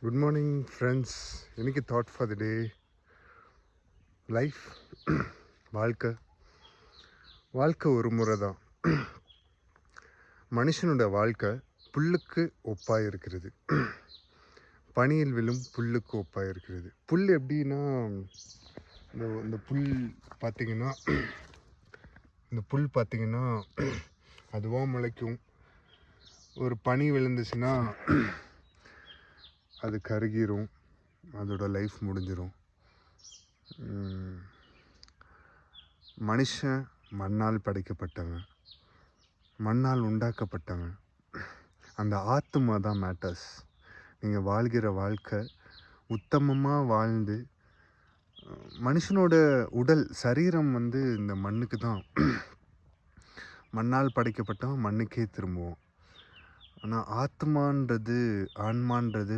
Good morning friends. எனக்கு thought for the day life. வாழ்க்கை ஒரு முறை தான். மனுஷனோட வாழ்க்கை புல்லுக்கு ஒப்பாக இருக்கிறது. பனியில் விழும் புல்லுக்கு ஒப்பாக இருக்கிறது. புல் எப்படின்னா, இந்த புல் பார்த்திங்கன்னா அதுவாக முளைக்கும். ஒரு பனி விழுந்துச்சுன்னா அது கருகிரும், அதோட லைஃப் முடிஞ்சிடும். மனுஷன் மண்ணால் படைக்கப்பட்டவன், மண்ணால் உண்டாக்கப்பட்டவன். அந்த ஆத்மா தான் மேட்டர்ஸ். நீங்கள் வாழ்கிற வாழ்க்கை உத்தமமாக வாழ்ந்து, மனுஷனோட உடல் சரீரம் இந்த மண்ணுக்கு தான். மண்ணால் படைக்கப்பட்டவன் மண்ணுக்கே திரும்புவோம். ஆனால் ஆத்மான்றது, ஆன்மான்றது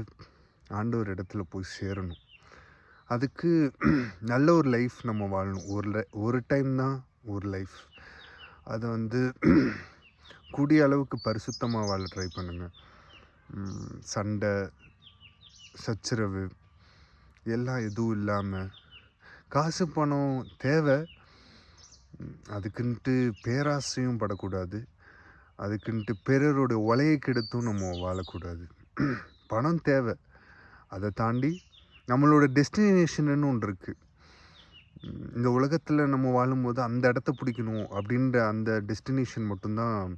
ஆண்டவர் இடத்துல போய் சேரணும். அதுக்கு நல்ல ஒரு லைஃப் நம்ம வாழணும். ஒரு டைம் தான் ஒரு லைஃப். அதை கூடிய அளவுக்கு பரிசுத்தமாக வாழ ட்ரை பண்ணுங்கள். சண்டை சச்சரவு எல்லாம் எதுவும் இல்லாமல், காசு பணம் தேவை, அதுக்குன்ட்டு பேராசையும் படக்கூடாது, அதுக்குன்ட்டு பிறரோட உலையை கெடுத்தும் நம்ம வாழக்கூடாது. பணம் தேவை, அதை தாண்டி நம்மளோட டெஸ்டினேஷன்னு ஒன்று இருக்குது. இந்த உலகத்தில் நம்ம வாழும்போது அந்த இடத்த பிடிக்கணும் அப்படின்ற அந்த டெஸ்டினேஷன் மட்டும்தான்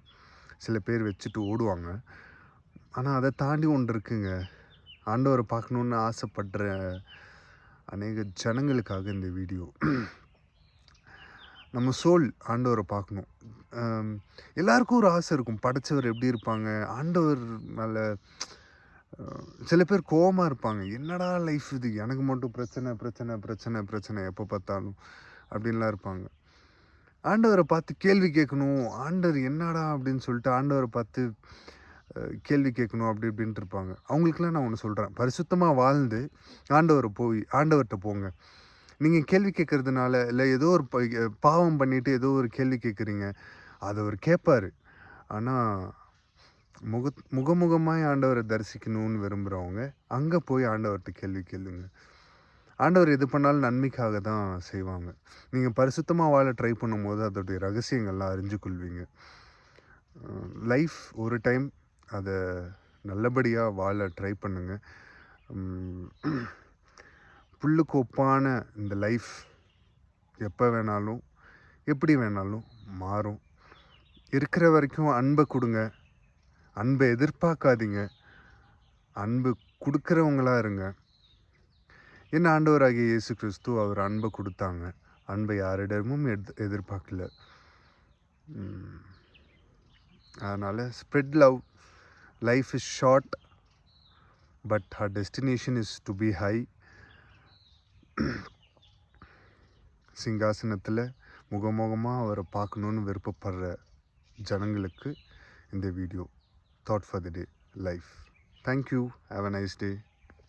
சில பேர் வச்சுட்டு ஓடுவாங்க. ஆனால் அதை தாண்டி ஒன்று இருக்குங்க. ஆண்டவரை பார்க்கணுன்னு ஆசைப்படுற அநேக ஜனங்களுக்காக இந்த வீடியோ. நம்ம சோல் ஆண்டவரை பார்க்கணும். எல்லாருக்கும் ஒரு ஆசை இருக்கும், படைச்சவர் எப்படி இருப்பாங்க, ஆண்டவர் மேலே. சில பேர் கோவமாக இருப்பாங்க, என்னடா லைஃப் இது, எனக்கு மட்டும் பிரச்சனை பிரச்சனை பிரச்சனை பிரச்சனை எப்போ பார்த்தாலும் அப்படின்லாம் இருப்பாங்க. ஆண்டவரை பார்த்து கேள்வி கேட்கணும், ஆண்டவர் என்னடா அப்படின்னு சொல்லிட்டு ஆண்டவரை பார்த்து கேள்வி கேட்கணும் அப்படி இப்படின்ட்டு இருப்பாங்க. அவங்களுக்குலாம் நான் ஒன்று சொல்கிறேன், பரிசுத்தமாக வாழ்ந்து ஆண்டவர்கிட்ட போங்க. நீங்கள் கேள்வி கேட்குறதுனால, இல்லை ஏதோ ஒரு பாவம் பண்ணிவிட்டு ஏதோ ஒரு கேள்வி கேட்குறீங்க, அதை அவர் கேட்பார். ஆனால் முகமுகமாய் ஆண்டவரை தரிசிக்கணும்னு விரும்புகிறவங்க அங்கே போய் ஆண்டவர்கிட்ட கேள்வி கேளுங்க. ஆண்டவர் எது பண்ணாலும் நன்மைக்காக தான் செய்வாங்க. நீங்கள் பரிசுத்தமாக வாழ ட்ரை பண்ணும்போது அதோடைய ரகசியங்கள்லாம் அறிஞ்சு கொள்வீங்க. லைஃப் ஒரு டைம், அதை நல்லபடியாக வாழ ட்ரை பண்ணுங்கள். புல்லுக்கு ஒப்பான இந்த லைஃப் எப்போ வேணாலும் எப்படி வேணாலும் மாறும். இருக்கிற வரைக்கும் அன்பை கொடுங்க, அன்பை எதிர்பார்க்காதீங்க, அன்பு கொடுக்குறவங்களா இருங்க. என்ன ஆண்டவராகிய இயேசு கிறிஸ்து அவர் அன்பை கொடுத்தாங்க, அன்பை யாரிடமும் எதிர்பார்க்கல. அதனால் spread love. Life is short, but her destination is to be high. சிங்காசனத்தில் முகமுகமாக அவரை பார்க்கணுன்னு விருப்பப்படுற ஜனங்களுக்கு இந்த video thought for the day life. Thank you. Have a nice day.